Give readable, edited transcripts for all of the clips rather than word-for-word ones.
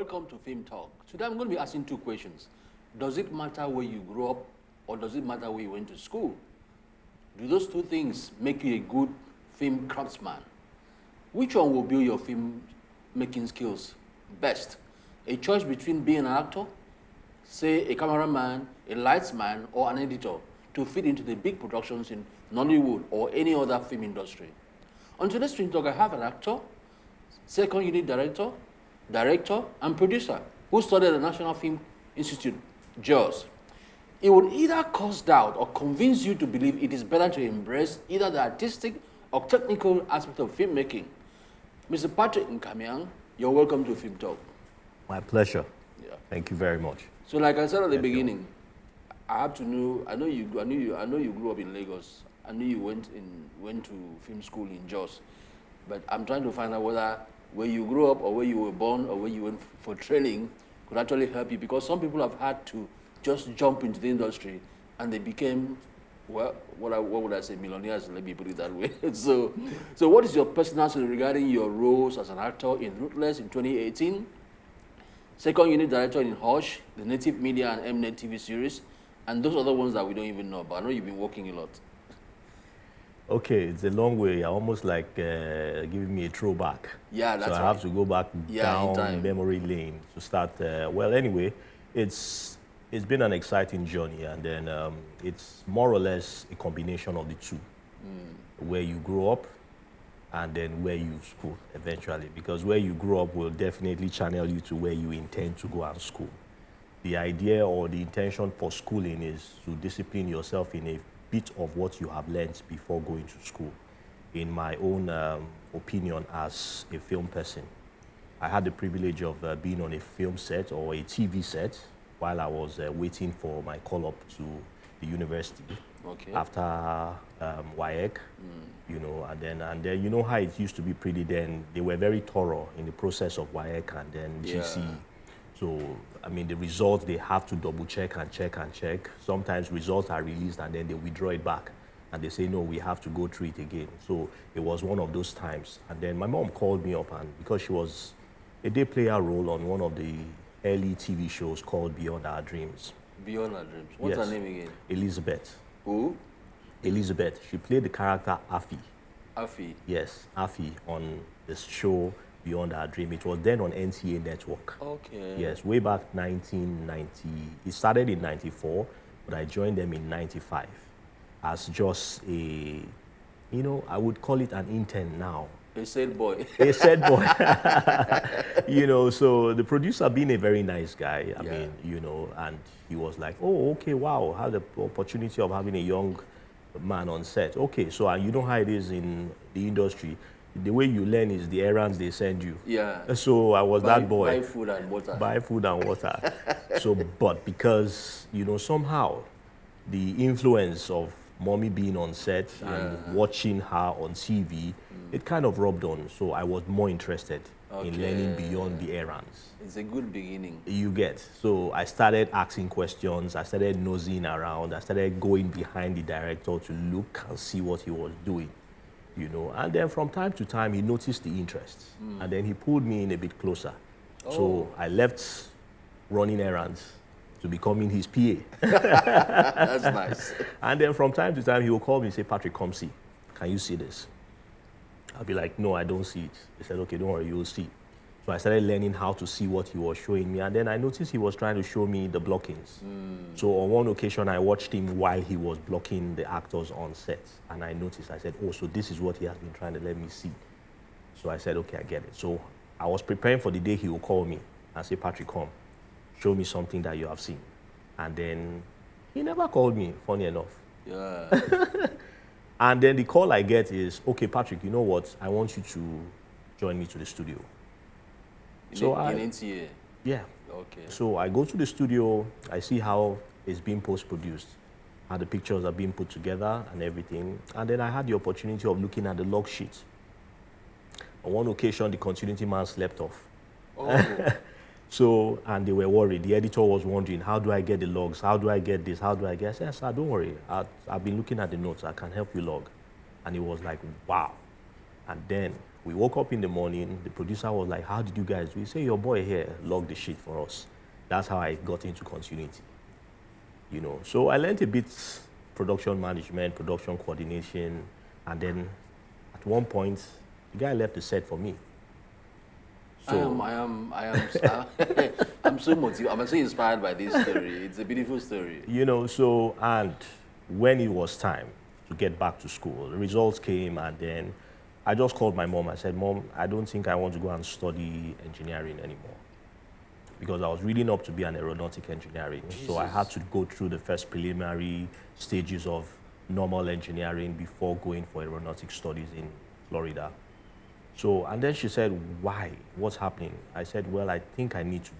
welcome to Filmtalk. Today I'm going to be asking two questions. Does it matter where you grew up or does it matter where you went to school? Do those two things make you a good film craftsman? Which one will build your film making skills best? A choice between being an actor, say a cameraman, a lightsman, or an editor to fit into the big productions in Nollywood or any other film industry. On today's Film Talk, I have an actor, second unit director, and producer who studied at the National Film Institute, Jos. It would either cause doubt or convince you to believe it is better to embrace either the artistic or technical aspect of filmmaking. Mr. Patrick Nkamiang, you're welcome to Film Talk. My pleasure. Yeah. Thank you very much. So, like I said at the beginning, I have to know. I know you grew up in Lagos. I know you went to film school in Jos, but I'm trying to find out whether where you grew up or where you were born or where you went for training could actually help you, because some people have had to just jump into the industry and they became, well, what would I say, millionaires, let me put it that way. So what is your personal story regarding your roles as an actor in Ruthless in 2018, second unit director in Hush, the Native Media and Mnet TV series, and those other ones that we don't even know about? I know you've been working a lot. Okay, it's a long way. Almost like giving me a throwback. Yeah, that's so right. I have to go back down time. memory lane to start. Well, anyway, it's been an exciting journey, and then it's more or less a combination of the two, where you grow up and then where you school eventually, because where you grow up will definitely channel you to where you intend to go and school. The idea or the intention for schooling is to discipline yourself in a bit of what you have learned before going to school. In my own opinion as a film person, I had the privilege of being on a film set or a TV set while I was waiting for my call up to the university. Okay. After WAEC, you know, and then you know how it used to be pretty then. They were very thorough in the process of WAEC and then GC. So, I mean, the results, they have to double check and check and check. Sometimes results are released and then they withdraw it back. And they say, no, we have to go through it again. So it was one of those times. And then my mom called me up, and because she was a day player role on one of the early TV shows called Beyond Our Dreams. Beyond Our Dreams. What's her name again? Elizabeth. Who? Elizabeth. She played the character Afi. Afi. Yes, Afi on this show Beyond Our Dream. It was then on NTA Network. Okay. Yes, way back 1990. It started in 94, but I joined them in 95 as just a, you know, I would call it an intern now. A sad boy. A sad boy. You know, so the producer being a very nice guy, I mean, you know, and he was like, oh, okay, wow, had the opportunity of having a young man on set. Okay, so you know how it is in the industry. The way you learn is the errands they send you. Yeah. So I was that boy. Buy food and water. Buy food and water. So, but because, you know, somehow the influence of mommy being on set and watching her on TV, it kind of rubbed on. So I was more interested in learning beyond the errands. It's a good beginning. You get. So I started asking questions. I started nosing around. I started going behind the director to look and see what he was doing. You know, and then from time to time, he noticed the interest. And then he pulled me in a bit closer. So I left running errands to becoming his PA. That's nice. And then from time to time, he will call me and say, Patrick, come see. Can you see this? I'll be like, no, I don't see it. He said, okay, don't worry, you'll see. So I started learning how to see what he was showing me. And then I noticed he was trying to show me the blockings. So on one occasion, I watched him while he was blocking the actors on set. And I noticed, I said, oh, so this is what he has been trying to let me see. So I said, okay, I get it. So I was preparing for the day he will call me and say, Patrick, come, show me something that you have seen. And then he never called me, funny enough. Yeah. And then the call I get is, okay, Patrick, you know what? I want you to join me to the studio. In NTA? Yeah. Okay. So I go to the studio, I see how it's being post-produced, how the pictures are being put together and everything. And then I had the opportunity of looking at the log sheet. On one occasion, the continuity man slept off. Oh. So, and they were worried. The editor was wondering, how do I get the logs? How do I get this? How do I get? I said, sir, don't worry. I've been looking at the notes. I can help you log. And he was like, wow. And then we woke up in the morning. The producer was like, "How did you guys do?" We say, "Your boy here logged the shit for us." That's how I got into continuity. So I learned a bit production management, production coordination, and then at one point, the guy left the set for me. So I'm so motivated. I'm so inspired by this story. It's a beautiful story. and when it was time to get back to school, the results came, and then I just called my mom. I said, "Mom, I don't think I want to go and study engineering anymore." Because I was reading up to be an aeronautic engineering. So I had to go through the first preliminary stages of normal engineering before going for aeronautic studies in Florida. So, and then she said, "Why? What's happening?" I said, "Well, I think I need to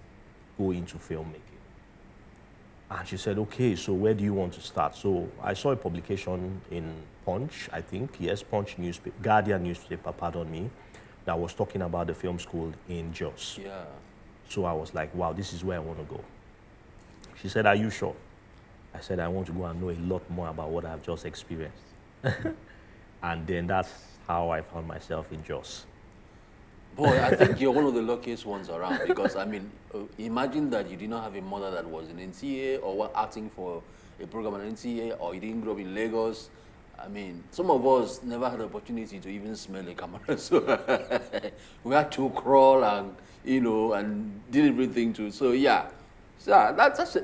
go into filmmaking." And she said, "Okay, so where do you want to start?" So I saw a publication in Punch, I think, yes, Punch newspaper, Guardian newspaper, pardon me, that was talking about the film school in Jos. Yeah. So I was like, wow, this is where I want to go. She said, "Are you sure?" I said, "I want to go and know a lot more about what I've just experienced." And then that's how I found myself in Jos. Boy, I think you're one of the luckiest ones around because, imagine that you did not have a mother that was in NTA or were acting for a program in NTA, or you didn't grow up in Lagos. Some of us never had the opportunity to even smell a camera, so we had to crawl and, and did everything too. So yeah, that's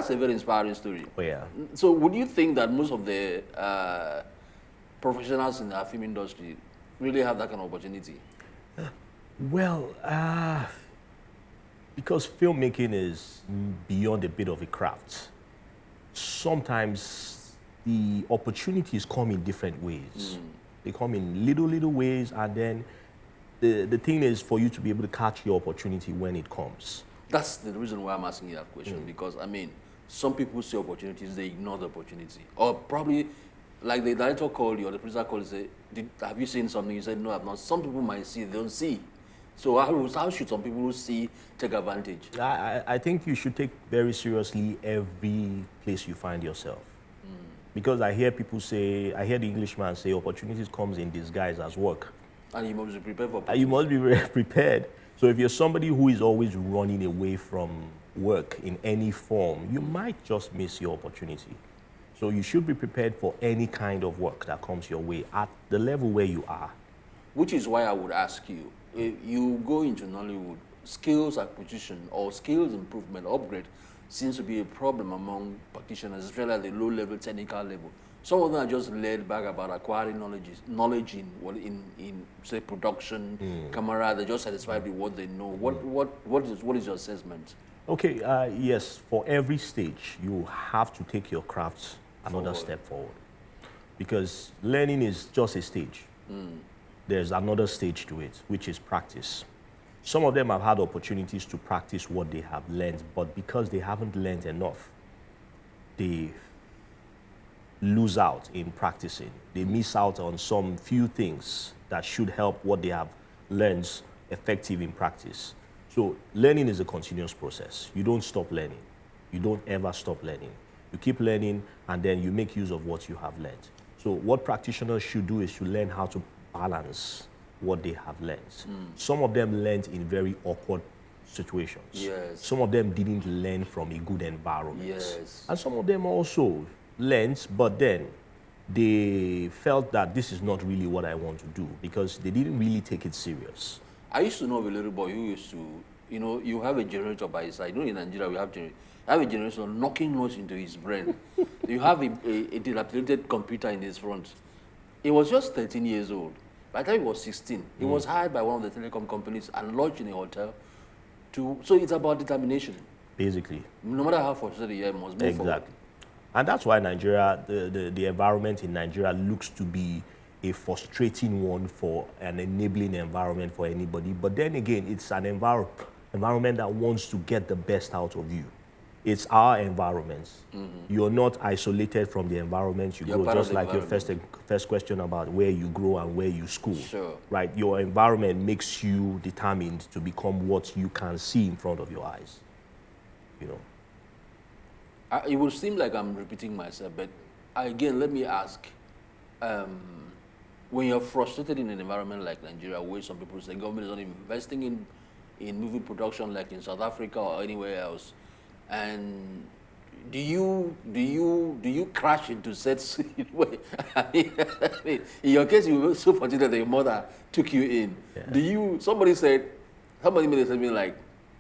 a very inspiring story. Oh, yeah. So would you think that most of the professionals in the film industry really have that kind of opportunity? Well, because filmmaking is beyond a bit of a craft, sometimes the opportunities come in different ways. They come in little ways, and then the thing is for you to be able to catch your opportunity when it comes. That's the reason why I'm asking you that question, because some people see opportunities, they ignore the opportunity. Or probably, like the director called you or the producer called you, say, have you seen something? You said, no, I've not. Some people might see, they don't see. So how should some people who see take advantage? I think you should take very seriously every place you find yourself. Because I hear the Englishman say, opportunities comes in disguise as work. And you must be prepared for You must be very prepared. So if you're somebody who is always running away from work in any form, you might just miss your opportunity. So you should be prepared for any kind of work that comes your way at the level where you are. Which is why I would ask you, if you go into Nollywood, skills acquisition or skills improvement, upgrade, seems to be a problem among practitioners, especially at the low-level technical level. Some of them are just laid back about acquiring knowledge in say production, camera. They're just satisfied with what they know. What is your assessment? Okay, yes. For every stage, you have to take your crafts another step forward, because learning is just a stage. There's another stage to it, which is practice. Some of them have had opportunities to practice what they have learned, but because they haven't learned enough, they lose out in practicing. They miss out on some few things that should help what they have learned effective in practice. So learning is a continuous process. You don't stop learning. You don't ever stop learning. You keep learning, and then you make use of what you have learned. So what practitioners should do is to learn how to balance what they have learned. Some of them learned in very awkward situations. Yes. Some of them didn't learn from a good environment. Yes. And some of them also learned, but then they felt that this is not really what I want to do, because they didn't really take it serious. I used to know of a little boy who used to, you have a generator by his side. In Nigeria we have a generator knocking noise into his brain. You have a dilapidated computer in his front. He was just 13 years old. By the time he was 16, he was hired by one of the telecom companies and lodged in a hotel. So it's about determination. Basically. No matter how frustrated you are, you must move forward. Exactly. And that's why Nigeria, the environment in Nigeria looks to be a frustrating one for an enabling environment for anybody. But then again, it's an environment that wants to get the best out of you. It's our environment. You're not isolated from the environment you You're grow, part of just the like your environment. first question about where you grow and where you school. Sure. Right? Your environment makes you determined to become what you can see in front of your eyes. It would seem like I'm repeating myself, but again, let me ask, when you're frustrated in an environment like Nigeria, where some people say government is not investing in movie production like in South Africa or anywhere else, and do you crash into sets? I mean, in your case, you were so fortunate that your mother took you in. Yeah. Somebody made a statement like,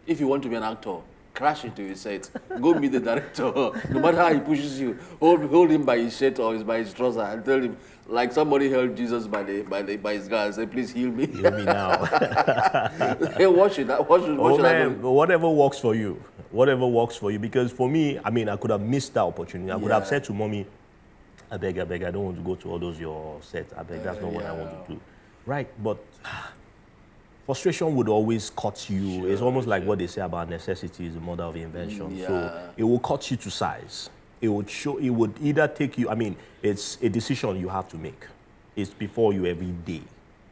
if you want to be an actor, crash into his set. Go meet the director. No matter how he pushes you, hold him by his shirt or by his trouser and tell him, like somebody held Jesus by his guard and say, please heal me. Hear me now. Hey, what should I Man, do? whatever works for you. Whatever works for you. Because for me, I mean, I could have missed that opportunity. I could have said to mommy, I beg, I don't want to go to all those your sets. I beg, that's not what I want to do. Right, but frustration would always cut you. It's almost like what they say about necessity is the mother of invention. So it will cut you to size. It would either take you, I mean, it's a decision you have to make. It's before you every day.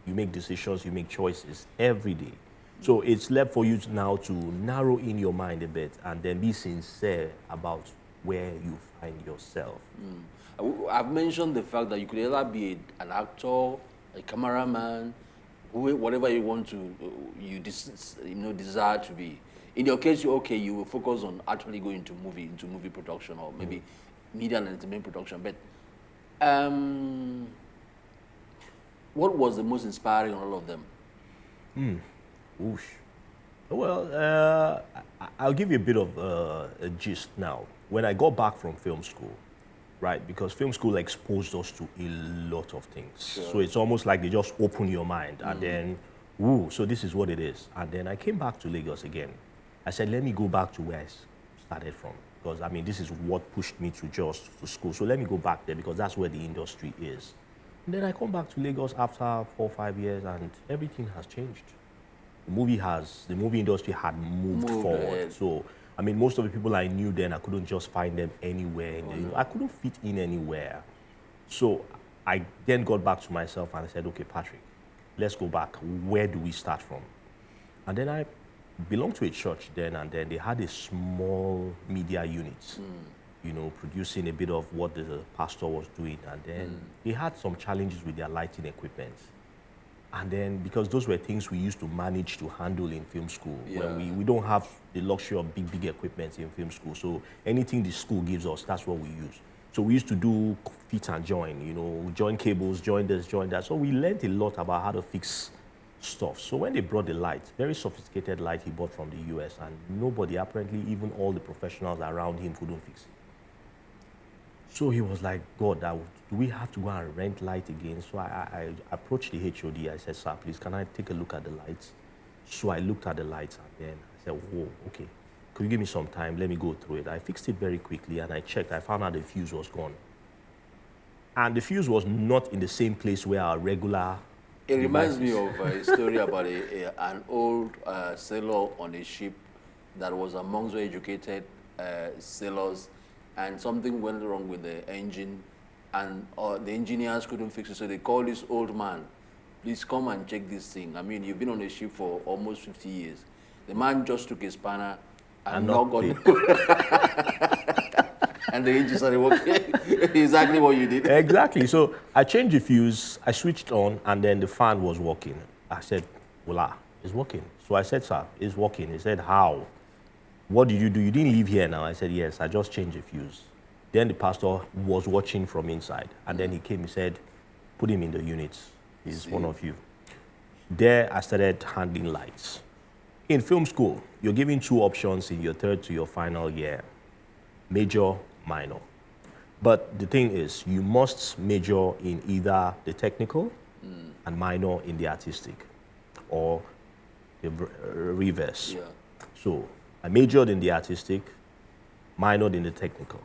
You make decisions, you make choices every day. So it's left for you now to narrow in your mind a bit and then be sincere about where you find yourself. I've mentioned the fact that you could either be an actor, a cameraman, whatever you want to, desire to be. In your case, you will focus on actually going into movie production or maybe media and entertainment production. But what was the most inspiring on all of them? Oosh. Well, I'll give you a bit of a gist now. When I got back from film school, right, because film school exposed us to a lot of things. So it's almost like they just open your mind and then, so this is what it is. And then I came back to Lagos again. I said, let me go back to where I started from. Because, I mean, this is what pushed me to Jos to school. So let me go back there because that's where the industry is. And then I come back to Lagos after 4 or 5 years and everything has changed. The movie industry had moved forward. Ahead. So, I mean, most of the people I knew then, I couldn't just find them anywhere. I couldn't fit in anywhere. So I then got back to myself and I said, okay, Patrick, let's go back. Where do we start from? And then I belonged to a church then, and then they had a small media unit, producing a bit of what the pastor was doing. And then they had some challenges with their lighting equipment. And then, because those were things we used to manage to handle in film school, when we don't have the luxury of big equipment in film school. So anything the school gives us, that's what we use. So we used to do fit and join, join cables, join this, join that. So we learned a lot about how to fix stuff. So when they brought the light, very sophisticated light he bought from the US, and nobody, apparently even all the professionals around him couldn't fix it. So he was like, God, do we have to go and rent light again? So I approached the HOD. I said, sir, please, can I take a look at the lights? So I looked at the lights and then I said, whoa, okay. Could you give me some time? Let me go through it. I fixed it very quickly and I checked. I found out the fuse was gone. And the fuse was not in the same place where our regular It reminds me of a story about an old sailor on a ship that was amongst the educated sailors, and something went wrong with the engine, and the engineers couldn't fix it, so they called this old man, please come and check this thing. I mean, you've been on a ship for almost 50 years. The man just took a spanner and knocked on and the engine started working. Exactly what you did. Exactly. So I changed the fuse, I switched on, and then the fan was working. I said, voila, it's working. So I said, sir, it's working. He said, how? What did you do? You didn't leave here now. I said, yes, I just changed the fuse. Then the pastor was watching from inside. And then he came, he said, put him in the unit. He's one of you. There, I started handling lights. In film school, you're given 2 options in your 3rd to your final year. Major, minor. But the thing is, you must major in either the technical and minor in the artistic, or the reverse. Yeah. So I majored in the artistic, minored in the technical.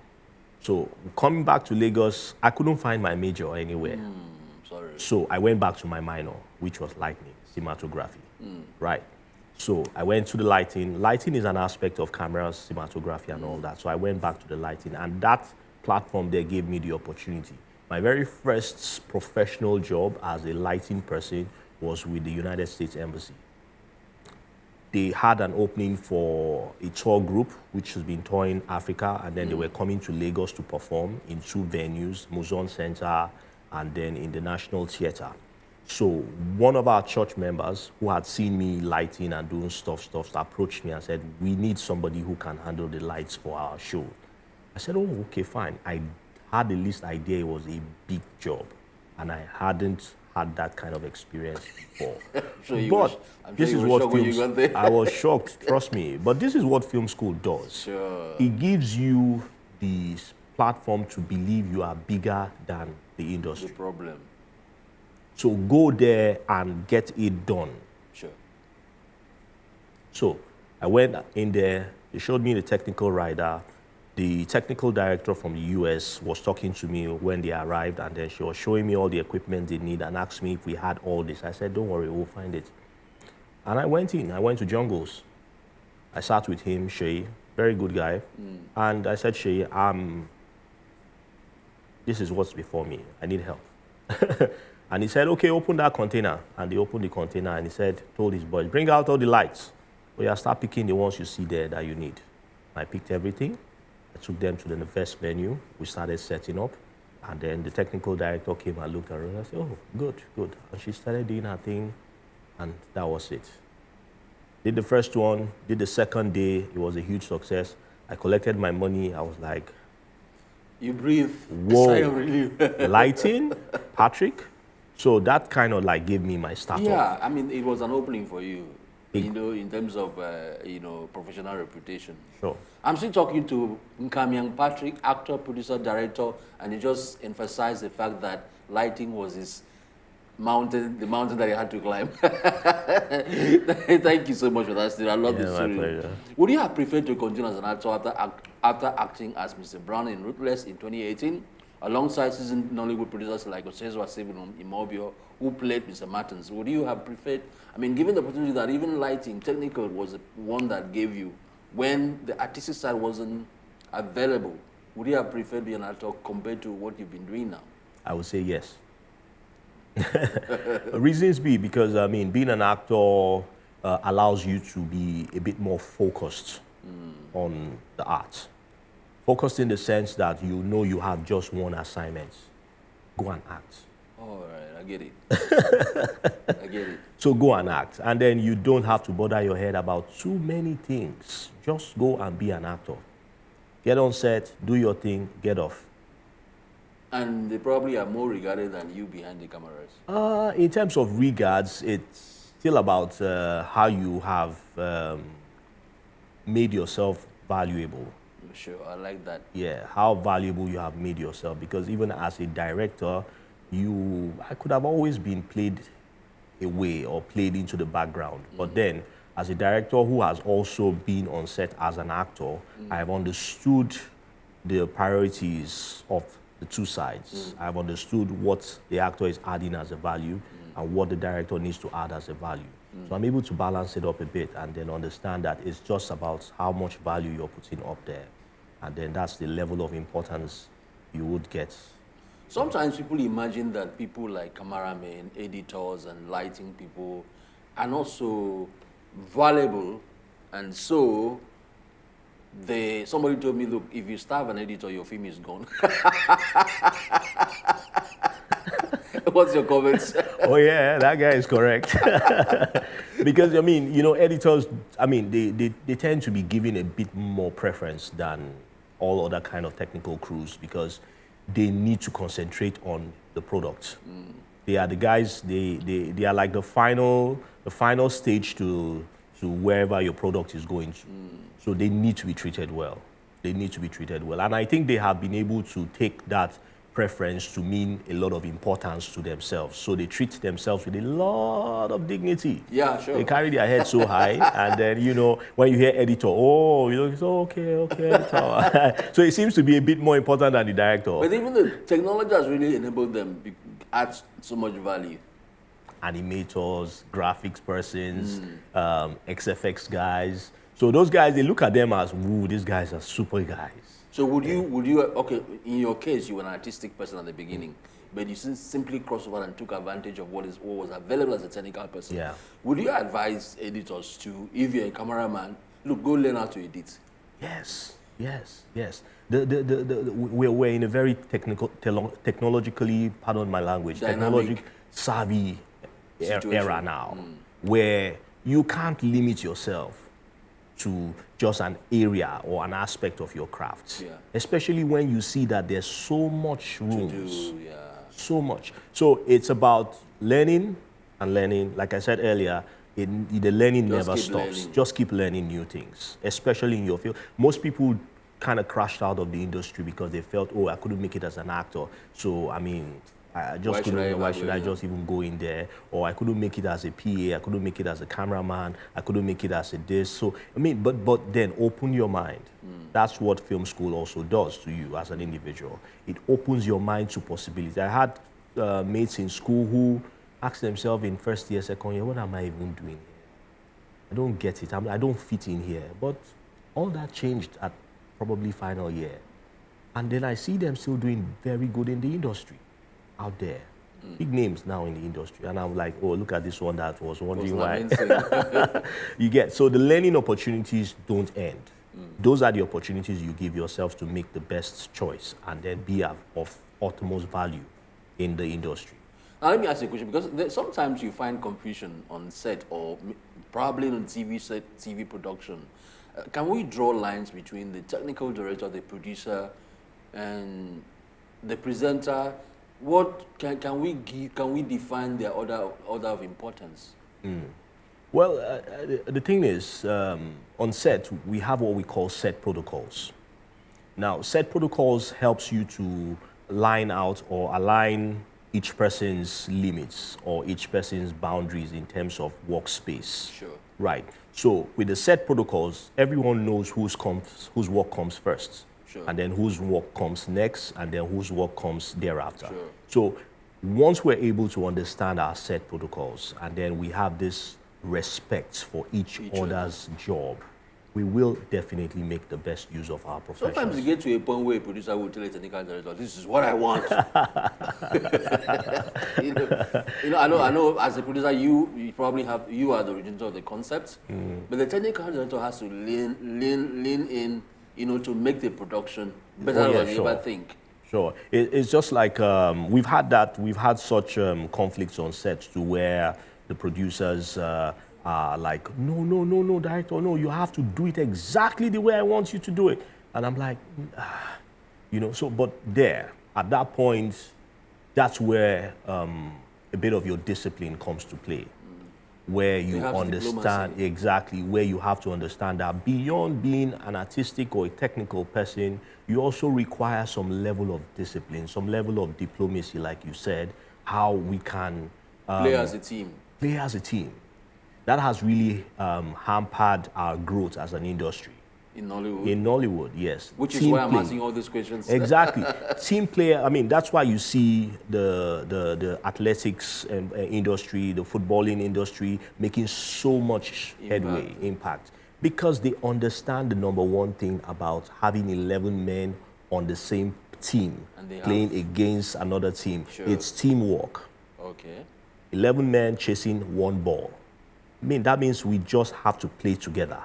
So coming back to Lagos, I couldn't find my major anywhere. Sorry. So I went back to my minor, which was lighting, cinematography, right? So I went to the lighting. Lighting is an aspect of cameras, cinematography, and all that. So I went back to the lighting, and that platform there gave me the opportunity. My very first professional job as a lighting person was with the United States Embassy. They had an opening for a tour group, which has been touring Africa, and then they were coming to Lagos to perform in 2 venues, Muzon Center and then in the National Theatre. So one of our church members who had seen me lighting and doing stuff, approached me and said, we need somebody who can handle the lights for our show. I said, oh, okay, fine. I had the least idea it was a big job, and I hadn't had that kind of experience before. This is what film. I was shocked, trust me. But this is what film school does. Sure. It gives you the platform to believe you are bigger than the industry. The problem. So go there and get it done. Sure. So I went in there. They showed me the technical rider. The technical director from the US was talking to me when they arrived, and then she was showing me all the equipment they need and asked me if we had all this. I said, don't worry, we'll find it. And I went in. I went to Jungles. I sat with him, Shay, very good guy. And I said, Shay, this is what's before me. I need help. And he said, okay, open that container. And they opened the container, and he said, told his boys, bring out all the lights. Well, yeah, start picking the ones you see there that you need. I picked everything. I took them to the first venue. We started setting up. And then the technical director came and looked around. I said, oh, good, good. And she started doing her thing, and that was it. Did the first one, did the second day. It was a huge success. I collected my money. I was like, you breathe. Whoa. Lighting, Patrick. So that kind of like gave me my start. Yeah, I mean, it was an opening for you, in terms of, professional reputation. Sure. I'm still talking to Nkamiang Patrick, actor, producer, director, and he just emphasized the fact that lighting was his mountain, the mountain that he had to climb. Thank you so much for that, Steve. I love this story. My pleasure. Would you have preferred to continue as an actor after acting as Mr. Brown in Ruthless in 2018, alongside seasoned Nollywood producers like Osezwa Immobile, who played Mr. Martins? Would you have preferred, I mean, given the opportunity that even lighting, technical was the one that gave you, when the artistic side wasn't available, would you have preferred being an actor compared to what you've been doing now? I would say yes. Reasons be because, I mean, being an actor allows you to be a bit more focused on the art. Focused in the sense that you know you have just one assignment. Go and act. All right, I get it. I get it. So go and act. And then you don't have to bother your head about too many things. Just go and be an actor. Get on set, do your thing, get off. And they probably are more regarded than you behind the cameras. In terms of regards, it's still about how you have made yourself valuable. Sure, I like that. Yeah, how valuable you have made yourself. Because even as a director, I could have always been played away or played into the background. But then, as a director who has also been on set as an actor, I have understood the priorities of the two sides. I've understood what the actor is adding as a value and what the director needs to add as a value. So I'm able to balance it up a bit and then understand that it's just about how much value you're putting up there. And then that's the level of importance you would get. Sometimes people imagine that people like cameramen, editors, and lighting people are not so valuable, and so somebody told me, look, if you starve an editor, your film is gone. What's your comments? Oh yeah, that guy is correct. Because, I mean, you know, editors, I mean, they tend to be given a bit more preference than all other kind of technical crews because they need to concentrate on the product. They are the guys, they are like the final stage to wherever your product is going to. So they need to be treated well. They need to be treated well. And I think they have been able to take that preference to mean a lot of importance to themselves. So they treat themselves with a lot of dignity. Yeah, sure. They carry their head so high, and then, you know, when you hear editor, oh, you know, it's okay, editor. So it seems to be a bit more important than the director. But even the technology has really enabled them to add so much value. Animators, graphics persons, XFX guys. So those guys, they look at them as, woo, these guys are super guys. So would you, okay, in your case, you were an artistic person at the beginning, but you simply crossed over and took advantage of what was available as a technical person. Yeah. Would you advise editors to, if you're a cameraman, look, go learn how to edit? Yes. we're in a very technologically, pardon my language, technologically savvy era now, where you can't limit yourself to just an area or an aspect of your craft, especially when you see that there's so much rooms, so much. So it's about learning and learning. Like I said earlier, the learning never stops. Just keep learning new things, especially in your field. Most people kind of crashed out of the industry because they felt, oh, I couldn't make it as an actor. So, I mean, I just couldn't, why should I just even go in there? Or I couldn't make it as a PA, I couldn't make it as a cameraman, I couldn't make it as a this. So, I mean, but then open your mind. That's what film school also does to you as an individual. It opens your mind to possibilities. I had mates in school who asked themselves in first year, second year, what am I even doing here? I don't get it, I don't fit in here. But all that changed at probably final year. And then I see them still doing very good in the industry out there. Big names now in the industry. And I'm like, oh, look at this one that was wondering why. You get, so the learning opportunities don't end. Those are the opportunities you give yourselves to make the best choice and then be of utmost value in the industry. Now, let me ask you a question, because sometimes you find confusion on set or probably on TV set, TV production. Can we draw lines between the technical director, the producer, and the presenter? What can we define their order of importance? Well, the thing is, on set, we have what we call set protocols. Now, set protocols helps you to line out or align each person's limits or each person's boundaries in terms of workspace. Sure. Right. So with the set protocols, everyone knows whose work comes first. Sure. And then whose work comes next, and then whose work comes thereafter. Sure. So once we're able to understand our set protocols, and then we have this respect for each other's job, we will definitely make the best use of our profession. Sometimes you get to a point where a producer will tell a technical director, this is what I want. I know as a producer, you probably you are the originator of the concept, but the technical director has to lean in, to make the production better than you ever think. Sure. It's just like we've had such conflicts on sets to where the producers are like, no, director, no, you have to do it exactly the way I want you to do it. And I'm like, but at that point, that's where a bit of your discipline comes to play. Where you understand exactly, where you have to understand that beyond being an artistic or a technical person, you also require some level of discipline, some level of diplomacy, like you said, how we can play as a team. Play as a team. That has really hampered our growth as an industry. In Nollywood? In Nollywood, yes. Which is why I'm asking all these questions. Exactly. Team player, I mean, that's why you see the athletics industry, the footballing industry making so much headway, impact. Because they understand the number one thing about having 11 men on the same team, playing against another team. Sure. It's teamwork. Okay. 11 men chasing one ball. I mean, that means we just have to play together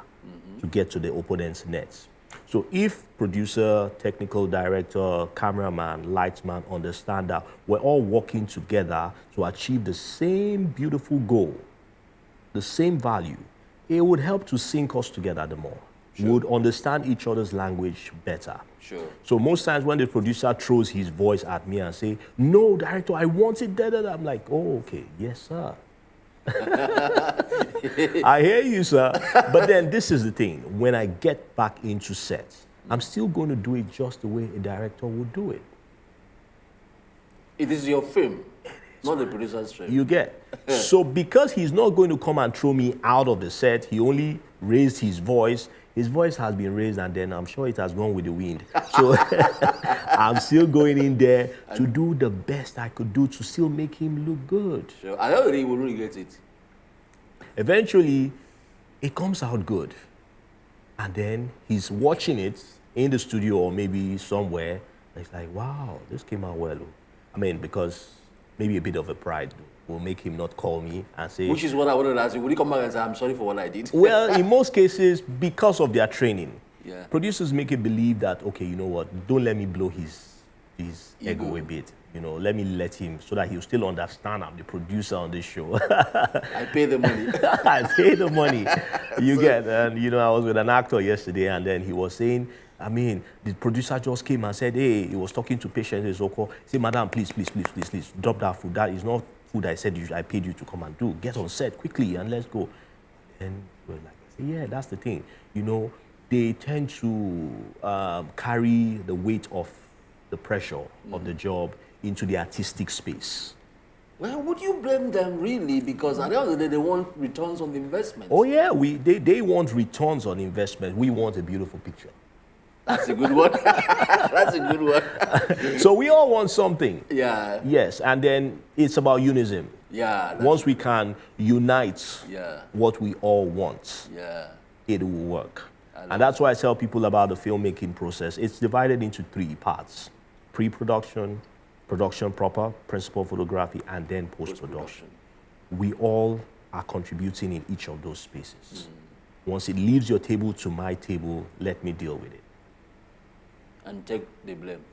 to get to the opponent's nets. So if producer, technical director, cameraman, lightsman understand that we're all working together to achieve the same beautiful goal, the same value, it would help to sync us together the more. Sure. We would understand each other's language better. Sure. So most times when the producer throws his voice at me and say, no, director, I want it da, da, da, I'm like, oh, okay, yes, sir. I hear you, sir. But then this is the thing. When I get back into sets, I'm still going to do it just the way a director would do it. It is your film, not the producer's film. You get. So because he's not going to come and throw me out of the set, he only raised his voice. His voice has been raised, and then I'm sure it has gone with the wind. So I'm still going in there to do the best I could do to still make him look good. Sure. I don't think he will regret it. Eventually, it comes out good. And then he's watching it in the studio or maybe somewhere. And he's like, wow, this came out well. I mean, because maybe a bit of a pride will make him not call me and say... Which is what I wanted to ask you. Will he come back and say, I'm sorry for what I did? Well, in most cases, because of their training. Yeah. Producers make it believe that, okay, you know what, don't let me blow his ego a bit. You know, let me let him so that he'll still understand I'm the producer on this show. I pay the money. I pay the money. You get, and you know, I was with an actor yesterday, and then he was saying, I mean, the producer just came and said, hey, he was talking to patients in Zoko. He said, madam, please, drop that food. That is not food I said I paid you to come and do. Get on set quickly and let's go. And we're like, I said, yeah, that's the thing. You know, they tend to carry the weight of the pressure of the job into the artistic space. Well, would you blame them really? Because at the end of the day, they want returns on the investment. Oh yeah, they want returns on investment. We want a beautiful picture. That's a good one. That's a good one. So we all want something. Yeah. Yes, and then it's about unison. Yeah. Once we can unite what we all want, it will work. And that's why I tell people about the filmmaking process. It's divided into 3 parts: pre-production, production proper, principal photography, and then post-production. We all are contributing in each of those spaces. Once it leaves your table to my table, let me deal with it. And take the blame.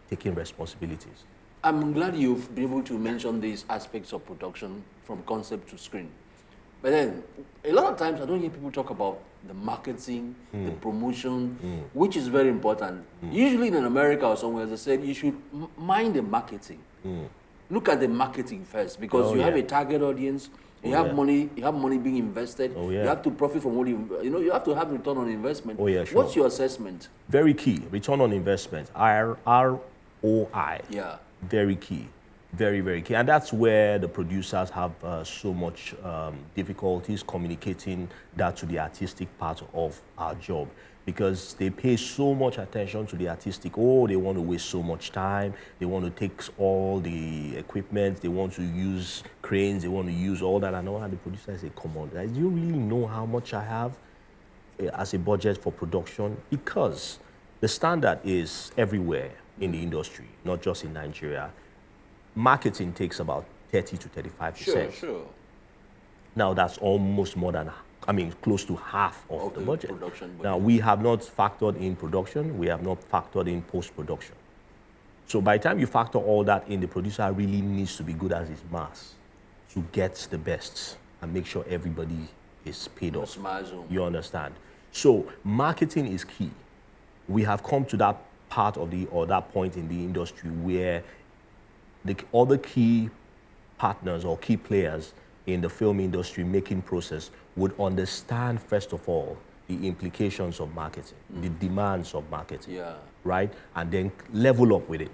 Taking responsibilities. I'm glad you've been able to mention these aspects of production from concept to screen. But then, a lot of times I don't hear people talk about the marketing, the promotion, which is very important. Usually in America or somewhere, as I said, you should mind the marketing. Look at the marketing first, because you have a target audience, you have money being invested, you have to profit from what you have to have return on investment. What's your assessment? Very key, return on investment, ROI. Yeah. Very key. Very, very key. And that's where the producers have so much difficulties communicating that to the artistic part of our job, because they pay so much attention to the artistic. Oh, they want to waste so much time. They want to take all the equipment. They want to use cranes. They want to use all that. And all that. The producer say, come on, guys, do you really know how much I have as a budget for production? Because the standard is everywhere in the industry, not just in Nigeria. Marketing takes about 30 to 35%. Sure. Now that's almost more than, close to half of the budget. Production budget. Now we have not factored in production, we have not factored in post-production. So by the time you factor all that in, the producer really needs to be good as his mass to get the best and make sure everybody is paid off. You understand? So marketing is key. We have come to that part of that point in the industry where the other key partners or key players in the film industry making process would understand, first of all, the implications of marketing, the demands of marketing, right? And then level up with it.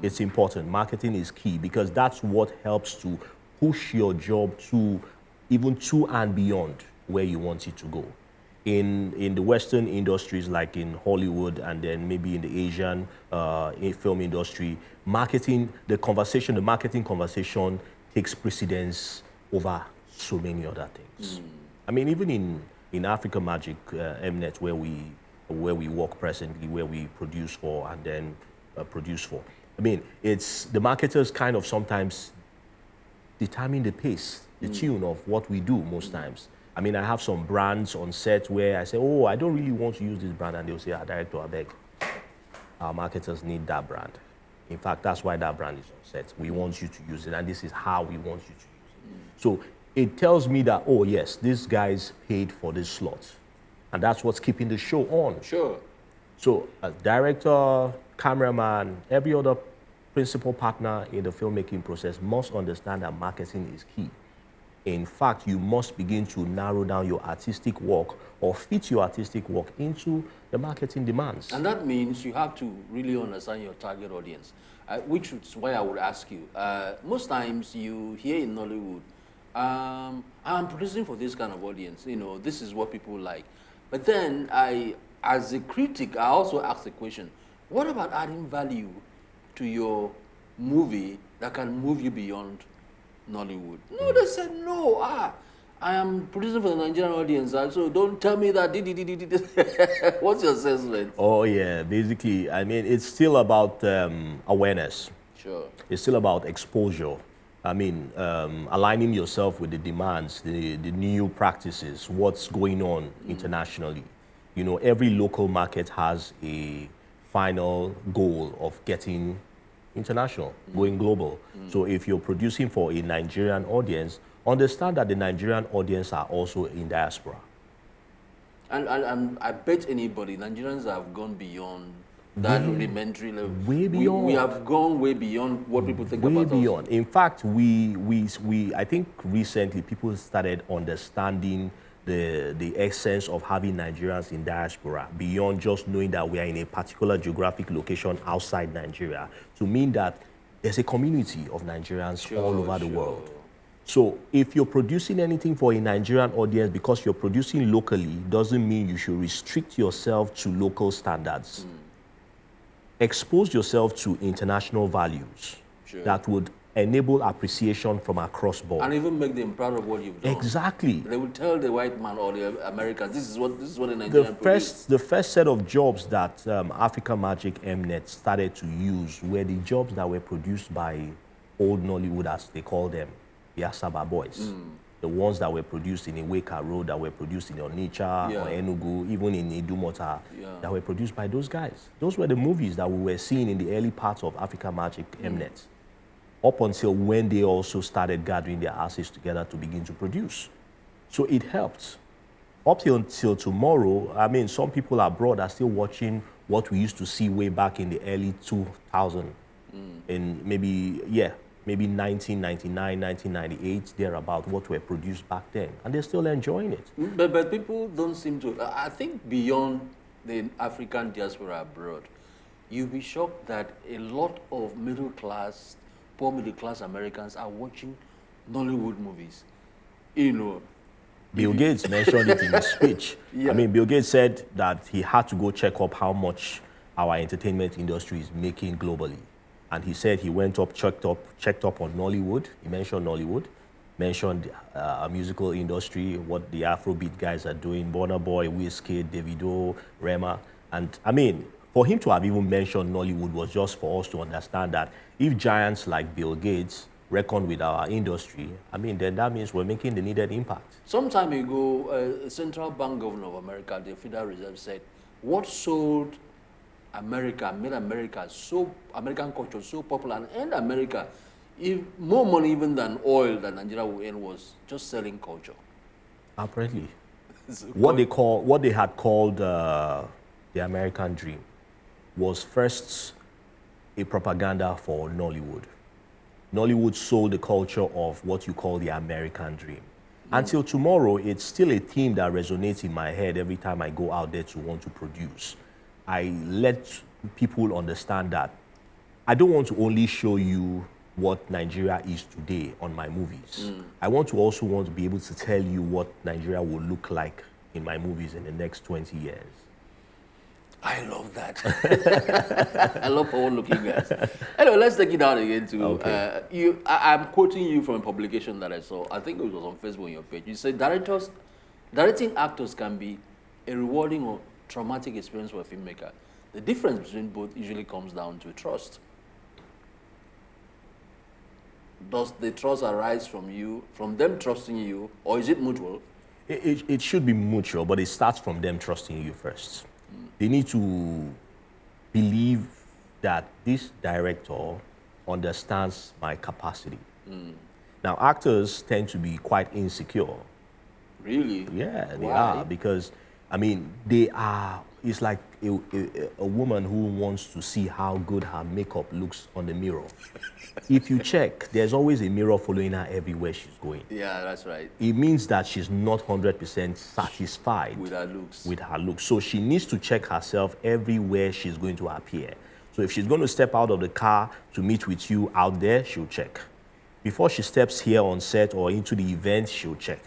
It's important. Marketing is key because that's what helps to push your job to even to and beyond where you want it to go. In the Western industries, like in Hollywood and then maybe in the Asian film industry, marketing, the marketing conversation takes precedence over so many other things. I mean, even in Africa Magic, Mnet, where we work presently, where we produce for and then produce for. I mean, it's the marketers kind of sometimes determine the pace, the tune of what we do most times. I mean, I have some brands on set where I say, oh, I don't really want to use this brand. And they'll say, director, I beg, our marketers need that brand. In fact, that's why that brand is on set. We want you to use it, and this is how we want you to use it. So it tells me that, oh, yes, these guys paid for this slot. And that's what's keeping the show on. Sure. So as director, cameraman, every other principal partner in the filmmaking process must understand that marketing is key. In fact, you must begin to narrow down your artistic work or fit your artistic work into the marketing demands. And that means you have to really understand your target audience, which is why I would ask you. Most times you hear in Nollywood, I'm producing for this kind of audience. You know, this is what people like. But then as a critic, I also ask the question, what about adding value to your movie that can move you beyond Nollywood? No, they said no. I am producing for the Nigerian audience, so don't tell me that. What's your assessment? Oh yeah, basically, I mean, it's still about awareness. Sure. It's still about exposure. I mean, aligning yourself with the demands, the new practices, what's going on internationally. you know, every local market has a final goal of getting international, going global. So if you're producing for a Nigerian audience, understand that the Nigerian audience are also in diaspora. And I bet anybody, Nigerians have gone beyond that rudimentary level. Way beyond. We have gone way beyond what people think Way about beyond. us. In fact, I think recently people started understanding the essence of having Nigerians in diaspora beyond just knowing that we are in a particular geographic location outside Nigeria, to mean that there's a community of Nigerians all over the world. So if you're producing anything for a Nigerian audience because you're producing locally, doesn't mean you should restrict yourself to local standards. Expose yourself to international values that would enable appreciation from across board. And even make them proud of what you've done. Exactly. They will tell the white man or the Americans, this is what the Nigerian The first set of jobs that Africa Magic Mnet started to use were the jobs that were produced by old Nollywood, as they call them, the Asaba boys. The ones that were produced in Iweka Road, that were produced in Onitsha or Enugu, even in Idumota, that were produced by those guys. Those were the movies that we were seeing in the early parts of Africa Magic Mnet, up until when they also started gathering their asses together to begin to produce. So it helped. Up till tomorrow, I mean, some people abroad are still watching what we used to see way back in the early 2000s, in maybe 1999, 1998, thereabout, what were produced back then. And they're still enjoying it. But people don't seem to, I think beyond the African diaspora abroad, you'll be shocked that a lot of poor middle class Americans are watching Nollywood movies. You know, Bill Gates mentioned it in his speech. I mean, Bill Gates said that he had to go check up how much our entertainment industry is making globally. And he said he went up, checked up on Nollywood. He mentioned Nollywood, mentioned a musical industry, what the Afrobeat guys are doing, Burna Boy, Wizkid, Davido, Rema. And I mean, for him to have even mentioned Nollywood was just for us to understand that if giants like Bill Gates reckon with our industry, I mean, then that means we're making the needed impact. Some time ago, Central Bank Governor of America, the Federal Reserve, said, what sold America, made American culture so popular, and America, if more money even than oil that Nigeria will earn, was just selling culture. Apparently. What they had called the American dream was first a propaganda for Nollywood. Nollywood sold the culture of what you call the American dream. Until tomorrow, it's still a theme that resonates in my head every time I go out there to want to produce. I let people understand that I don't want to only show you what Nigeria is today on my movies. I want to be able to tell you what Nigeria will look like in my movies in the next 20 years. I love that. I love forward-looking guys. Anyway, let's take it down again to I'm quoting you from a publication that I saw. I think it was on Facebook on your page. You said directing actors can be a rewarding or traumatic experience for a filmmaker. The difference between both usually comes down to trust. Does the trust arise from them trusting you, or is it mutual? It should be mutual, but it starts from them trusting you first. They need to believe that this director understands my capacity. Now, actors tend to be quite insecure. Really? Yeah, they are, because, I mean, it's like a woman who wants to see how good her makeup looks on the mirror. If you check, there's always a mirror following her everywhere she's going. Yeah, that's right. It means that she's not 100% satisfied with her looks. So she needs to check herself everywhere she's going to appear. So if she's going to step out of the car to meet with you out there, she'll check. Before she steps here on set or into the event, she'll check.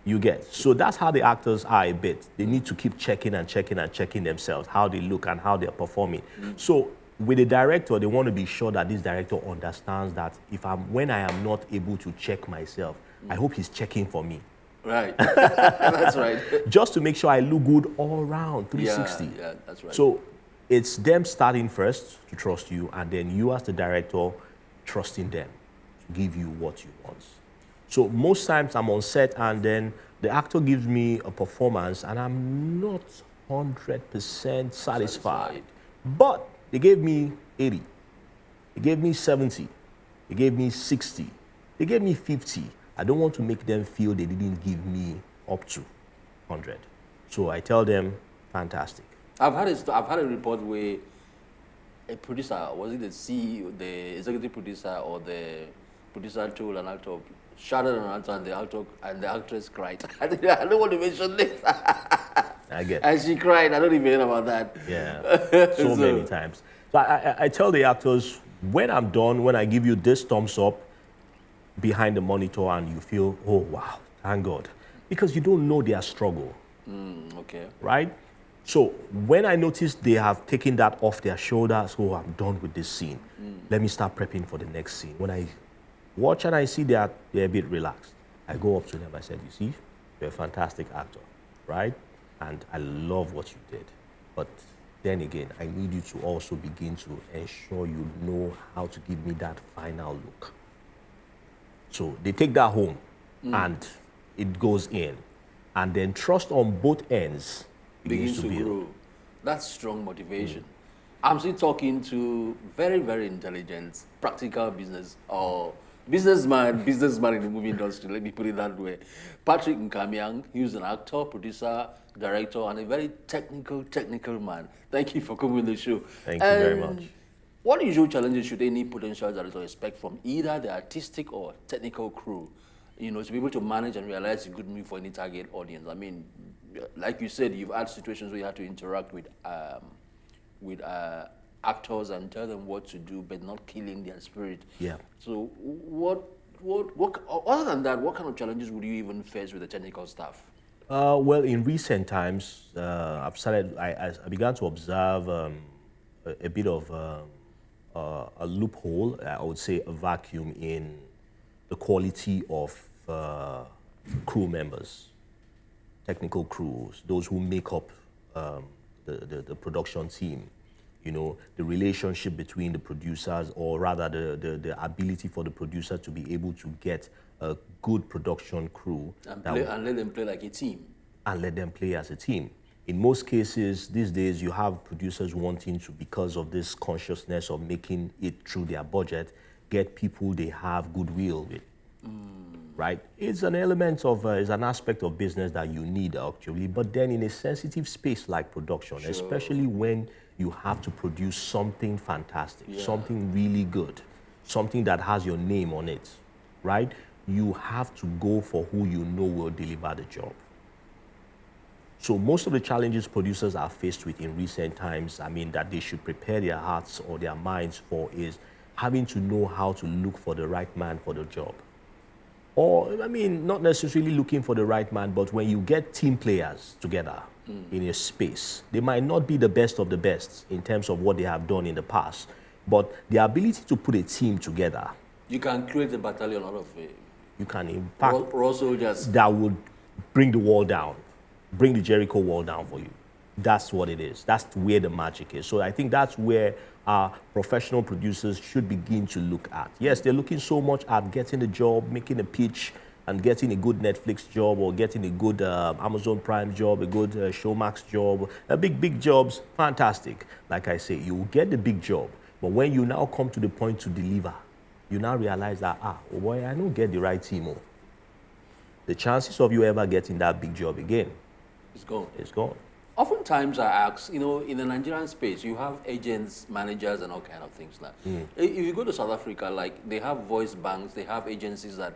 You get. So that's how the actors are a bit. They need to keep checking and checking and checking themselves, how they look and how they're performing. So with the director, they want to be sure that this director understands that when I am not able to check myself, I hope he's checking for me. Right. That's right. Just to make sure I look good all around, 360. Yeah, that's right. So it's them starting first to trust you, and then you as the director trusting them to give you what you want. So most times I'm on set and then the actor gives me a performance and I'm not 100% satisfied. But they gave me 80. They gave me 70. They gave me 60. They gave me 50. I don't want to make them feel they didn't give me up to 100. So I tell them, fantastic. I've had a report where a producer, was it the CEO, the executive producer, or the producer told an actor, shouted an actor, and the actress cried. I don't want to mention this. I get. And she cried. I don't even know about that. Yeah, so many times. So I tell the actors, when I'm done, when I give you this thumbs up behind the monitor and you feel, oh, wow, thank God. Because you don't know their struggle. Okay. Right? So when I notice they have taken that off their shoulders, oh, I'm done with this scene. Let me start prepping for the next scene. When I watch and I see they're a bit relaxed, I go up to them. I said, you see, you're a fantastic actor, right? And I love what you did. But then again, I need you to also begin to ensure you know how to give me that final look. So they take that home and it goes in. And then trust on both ends begins to build. grow. That's strong motivation. I'm still talking to very, very intelligent, practical businessman in the movie industry, let me put it that way. Patrick Nkamiang, he was an actor, producer, director, and a very technical man. Thank you for coming on the show. Thank you very much. What usual challenges should any potential director expect from either the artistic or technical crew, to be able to manage and realize a good movie for any target audience? I mean, like you said, you've had situations where you had to interact with actors and tell them what to do, but not killing their spirit. Yeah. So what other than that, what kind of challenges would you even face with the technical staff? Well, in recent times, I began to observe a bit of a loophole, I would say a vacuum in the quality of crew members, technical crews, those who make up the production team. The relationship between the producers, or rather the ability for the producer to be able to get a good production crew. And let them play like a team. And let them play as a team. In most cases, these days, you have producers wanting to, because of this consciousness of making it through their budget, get people they have goodwill with. Right? It's an element of, it's an aspect of business that you need actually, but then in a sensitive space like production, Sure. especially when you have to produce something fantastic, something really good, something that has your name on it, right? You have to go for who you know will deliver the job. So most of the challenges producers are faced with in recent times, I mean, that they should prepare their hearts or their minds for is having to know how to look for the right man for the job. Or, I mean, not necessarily looking for the right man, but when you get team players together in a space, they might not be the best of the best in terms of what they have done in the past, but the ability to put a team together. You can create a battalion out of it. You can impact raw soldiers that would bring the wall down, bring the Jericho wall down for you. That's what it is. That's where the magic is. So I think that's where our professional producers should begin to look at. Yes, they're looking so much at getting a job, making a pitch, and getting a good Netflix job, or getting a good Amazon Prime job, a good Showmax job, big jobs, fantastic. Like I say, you will get the big job, but when you now come to the point to deliver, you now realize that, oh boy, I don't get the right team. Oh. The chances of you ever getting that big job again, is gone. It's gone. Oftentimes I ask, in the Nigerian space, you have agents, managers, and all kind of things like. If you go to South Africa, like they have voice banks, they have agencies that,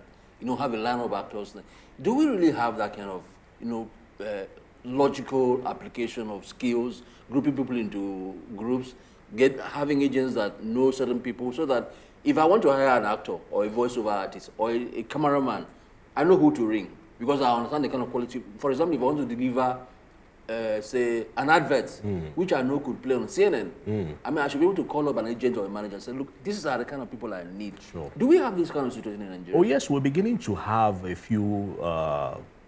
have a line of actors. Do we really have that kind of, logical application of skills, grouping people into groups, having agents that know certain people, so that if I want to hire an actor or a voiceover artist or a cameraman, I know who to ring because I understand the kind of quality. For example, if I want to deliver say, an advert, which I know could play on CNN. I mean, I should be able to call up an agent or a manager and say, look, these are the kind of people I need. Sure. Do we have this kind of situation in Nigeria? Oh, yes, we're beginning to have a few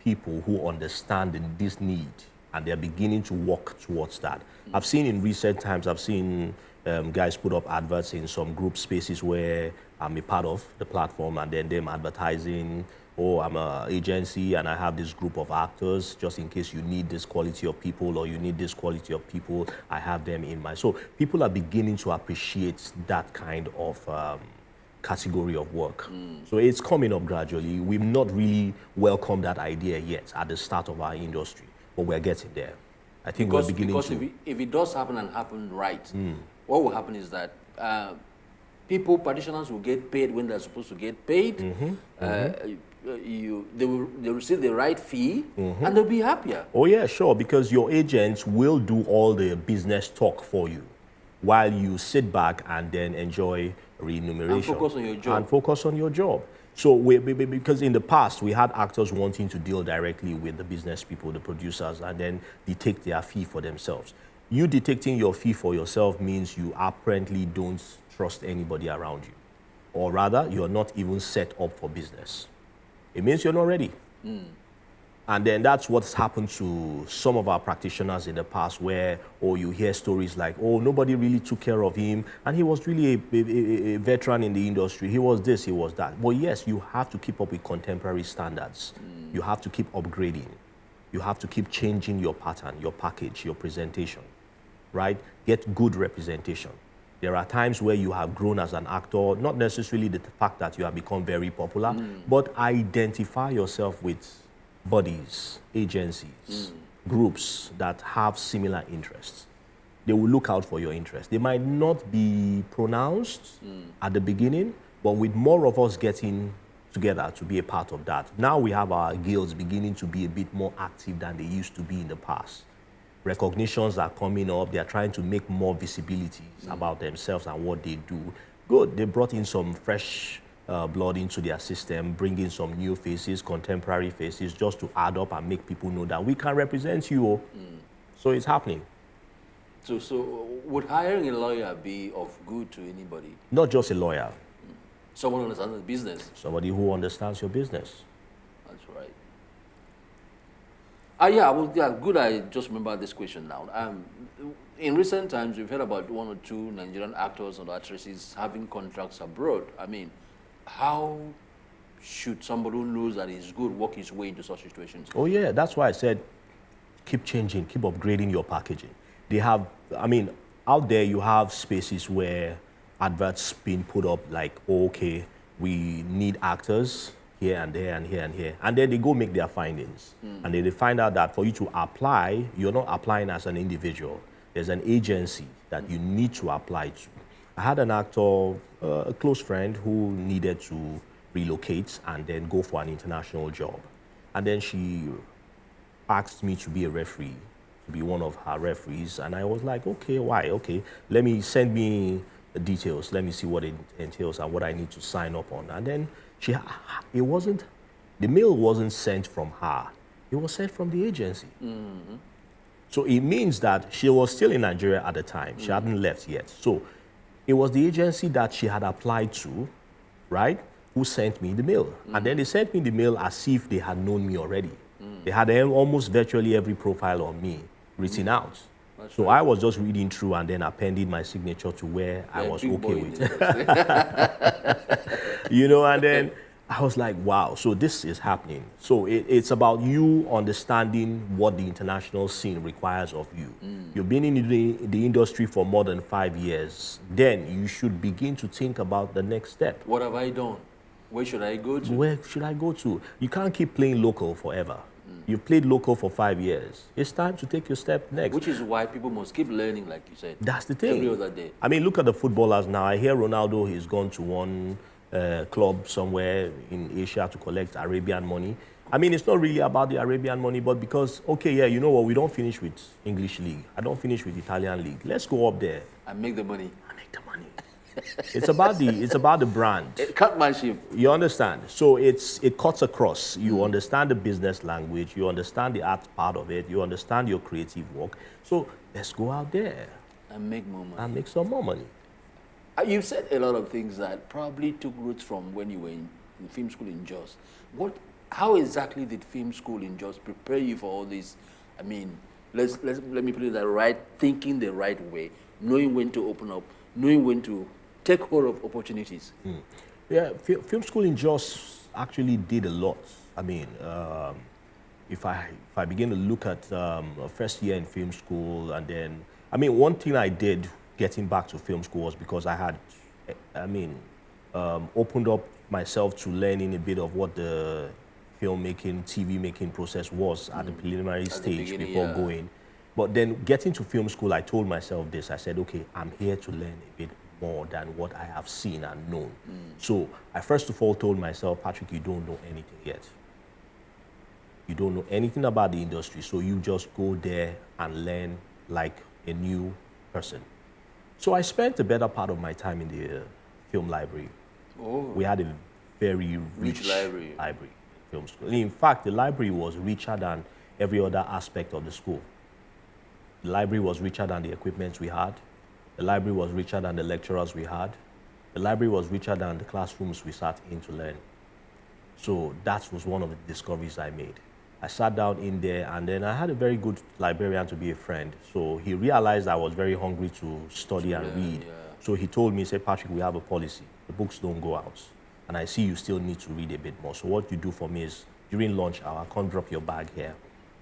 people who understand this need, and they're beginning to work towards that. I've seen in recent times, guys put up adverts in some group spaces where I'm a part of the platform, and then them advertising oh, I'm an agency and I have this group of actors, just in case you need this quality of people or you need this quality of people, I have them in mind. So people are beginning to appreciate that kind of category of work. So it's coming up gradually. We've not really welcomed that idea yet at the start of our industry, but we're getting there. I think we're beginning to. If it does happen and happen right, what will happen is that people, practitioners will get paid when they're supposed to get paid. They receive the right fee, and they'll be happier. Oh yeah, sure, because your agents will do all the business talk for you while you sit back and then enjoy remuneration. And focus on your job. And focus on your job. So because in the past, we had actors wanting to deal directly with the business people, the producers, and then detect their fee for themselves. You detecting your fee for yourself means you apparently don't trust anybody around you. Or rather, you're not even set up for business. It means you're not ready. And then that's what's happened to some of our practitioners in the past where, oh, you hear stories like, oh, nobody really took care of him, and he was really a veteran in the industry. He was this, he was that. Well, yes, you have to keep up with contemporary standards. You have to keep upgrading. You have to keep changing your pattern, your package, your presentation, right? Get good representation. There are times where you have grown as an actor, not necessarily the fact that you have become very popular, but identify yourself with bodies, agencies, groups that have similar interests. They will look out for your interest. They might not be pronounced at the beginning, but with more of us getting together to be a part of that, now we have our guilds beginning to be a bit more active than they used to be in the past. Recognitions are coming up. They are trying to make more visibilities about themselves and what they do. Good, they brought in some fresh blood into their system, bring in some new faces, contemporary faces, just to add up and make people know that we can represent you. So it's happening. So would hiring a lawyer be of good to anybody? Not just a lawyer. Someone who understands the business. Somebody who understands your business. That's right. Good. I just remember this question now. In recent times, we've heard about 1 or 2 Nigerian actors and actresses having contracts abroad. I mean, how should somebody who knows that he's good work his way into such situations? Oh yeah, that's why I said keep changing, keep upgrading your packaging. They have, I mean, out there you have spaces where adverts being put up like, oh, okay, we need actors here and there and here and here. And then they go make their findings. And then they find out that for you to apply, you're not applying as an individual. There's an agency that you need to apply to. I had an actor, a close friend, who needed to relocate and then go for an international job. And then she asked me to be a referee, to be one of her referees. And I was like, okay, why? Okay, send me the details. Let me see what it entails and what I need to sign up on. And then the mail wasn't sent from her. It was sent from the agency. So it means that she was still in Nigeria at the time. She hadn't left yet. So it was the agency that she had applied to, right, who sent me the mail. And then they sent me the mail as if they had known me already. They had almost virtually every profile on me written out. That's so right. I was just reading through and then appending my signature to where I was okay with. You know, and then I was like, wow, so this is happening. So it's about you understanding what the international scene requires of you. You've been in the industry for more than 5 years. Then you should begin to think about the next step. What have I done? Where should I go to? Where should I go to? You can't keep playing local forever. You've played local for 5 years. It's time to take your step next. Which is why people must keep learning, like you said. That's the thing. Every other day. I mean, look at the footballers now. I hear Ronaldo, he's gone to one club somewhere in Asia to collect Arabian money. I mean, it's not really about the Arabian money, but because, okay, yeah, you know what, we don't finish with English league. I don't finish with Italian league. Let's go up there. And make the money. It's about the brand. Craftsmanship. You understand? So it cuts across. You understand the business language. You understand the art part of it. You understand your creative work. So let's go out there and make more money. And make some more money. You've said a lot of things that probably took roots from when you were in film school in Jos. How exactly did film school in Jos prepare you for all this? I mean, let me put it that right, thinking the right way, knowing when to open up, knowing when to take hold of opportunities. Yeah, film school in Jos, actually did a lot. I mean, if I begin to look at first year in film school, and then, I mean, one thing I did getting back to film school was because I had, I mean, opened up myself to learning a bit of what the filmmaking, TV making process was at the preliminary stage before going. But then getting to film school, I told myself this. I said, okay, I'm here to learn a bit more than what I have seen and known. So I first of all told myself, Patrick, you don't know anything yet. You don't know anything about the industry, so you just go there and learn like a new person. So I spent the better part of my time in the film library. Oh. We had a very rich library film school. In fact, the library was richer than every other aspect of the school. The library was richer than the equipment we had. The library was richer than the lecturers we had. The library was richer than the classrooms we sat in to learn. So that was one of the discoveries I made. I sat down in there, and then I had a very good librarian to be a friend. So he realized I was very hungry to study and read. Yeah. So he told me, he said, Patrick, we have a policy. The books don't go out. And I see you still need to read a bit more. So what you do for me is, during lunch hour, I'll come drop your bag here.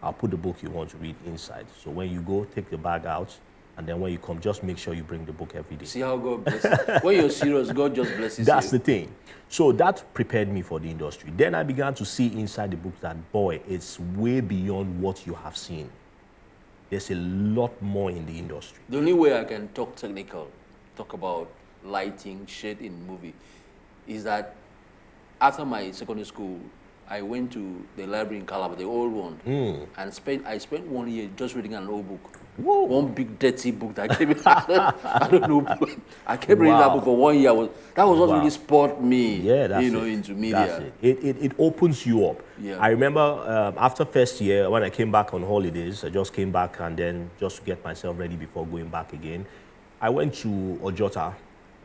I'll put the book you want to read inside. So when you go, take the bag out. And then when you come, just make sure you bring the book every day. See how God blesses. When you're serious, God just blesses you. That's the thing. So that prepared me for the industry. Then I began to see inside the book that, boy, it's way beyond what you have seen. There's a lot more in the industry. The only way I can talk technical, talk about lighting, shade in movie, is that after my secondary school, I went to the library in Calabar, the old one, and I spent 1 year just reading an old book. Whoa. One big dirty book that came. I don't know. I kept reading that book for 1 year. That was what really spurred me, into media. That's it. It opens you up. Yeah. I remember after first year, when I came back on holidays, I just came back and then just to get myself ready before going back again, I went to Ojota.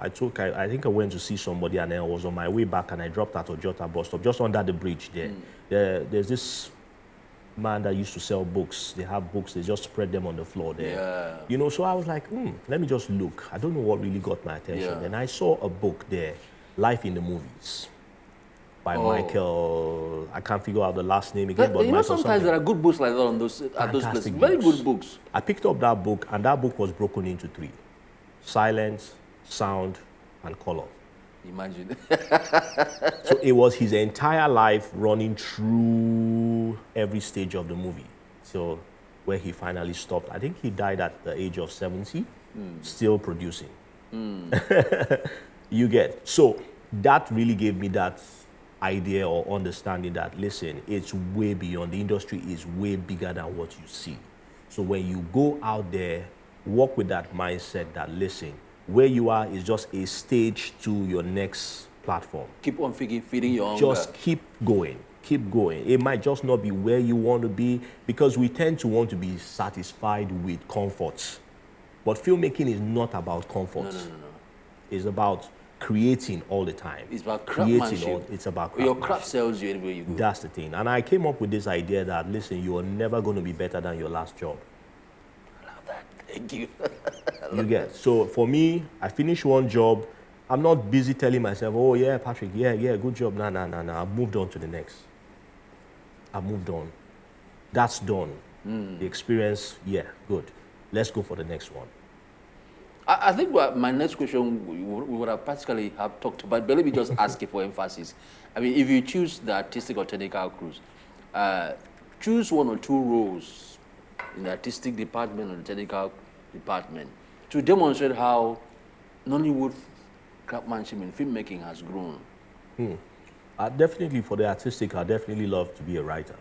I think I went to see somebody, and then I was on my way back, and I dropped at Ojota bus stop, just under the bridge there. There's this man that used to sell books. They have books, they just spread them on the floor there. Yeah. You know, so I was like, let me just look. I don't know what really got my attention. Yeah. And I saw a book there, Life in the Movies, by Michael, I can't figure out the last name again, but you know, sometimes there are good books like that on those places. Very good books. I picked up that book, and that book was broken into 3. Silence, sound, and color. Imagine. So it was his entire life running through every stage of the movie. So where he finally stopped, I think he died at the age of 70, still producing. You get. So that really gave me that idea or understanding that, listen, it's way beyond. The industry is way bigger than what you see. So when you go out there, work with that mindset that, listen, where you are is just a stage to your next platform. Keep on feeding your hunger. Just keep going. Keep going. It might just not be where you want to be, because we tend to want to be satisfied with comfort. But filmmaking is not about comfort. No. It's about creating all the time. It's about craftsmanship. It's about craftsmanship. Your craft sells you anywhere you go. That's the thing. And I came up with this idea that, listen, you are never going to be better than your last job. Thank you. You get. So for me, I finish one job. I'm not busy telling myself, oh yeah, Patrick, yeah, good job. No. I've moved on to the next. I've moved on. That's done. The experience, yeah, good. Let's go for the next one. I think my next question we would have practically have talked about, but let me just ask you for emphasis. I mean, if you choose the artistic or technical crews, choose 1 or 2 roles in the artistic department or the technical department to demonstrate how Nollywood craftsmanship in filmmaking has grown. Definitely for the artistic, I definitely love to be a writer.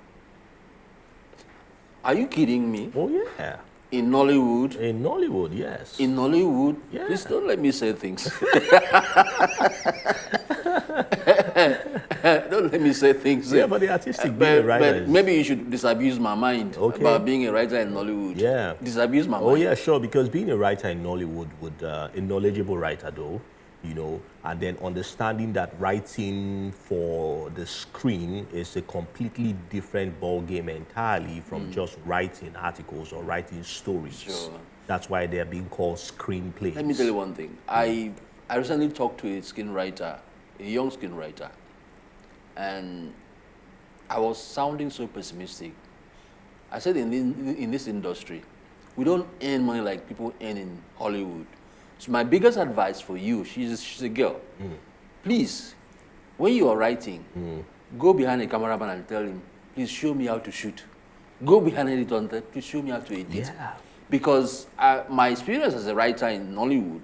Are you kidding me? Oh yeah. In Nollywood? In Nollywood, yes. In Nollywood? Yeah. Please don't let me say things. Don't let me say things. Yeah, but the artistic being a writer but maybe you should disabuse my mind about being a writer in Nollywood. Yeah. Disabuse my mind. Oh yeah, sure, because being a writer in Nollywood would, a knowledgeable writer though, you know, and then understanding that writing for the screen is a completely different ball game entirely from just writing articles or writing stories. Sure. That's why they're being called screenplays. Let me tell you one thing. I recently talked to a screenwriter, a young screenwriter, and I was sounding so pessimistic. I said in this industry, we don't earn money like people earn in Hollywood. So my biggest advice for you, she's a girl, please, when you are writing, go behind a cameraman and tell him, please show me how to shoot. Go behind an editor and tell, please show me how to edit. Yeah. Because my experience as a writer in Nollywood,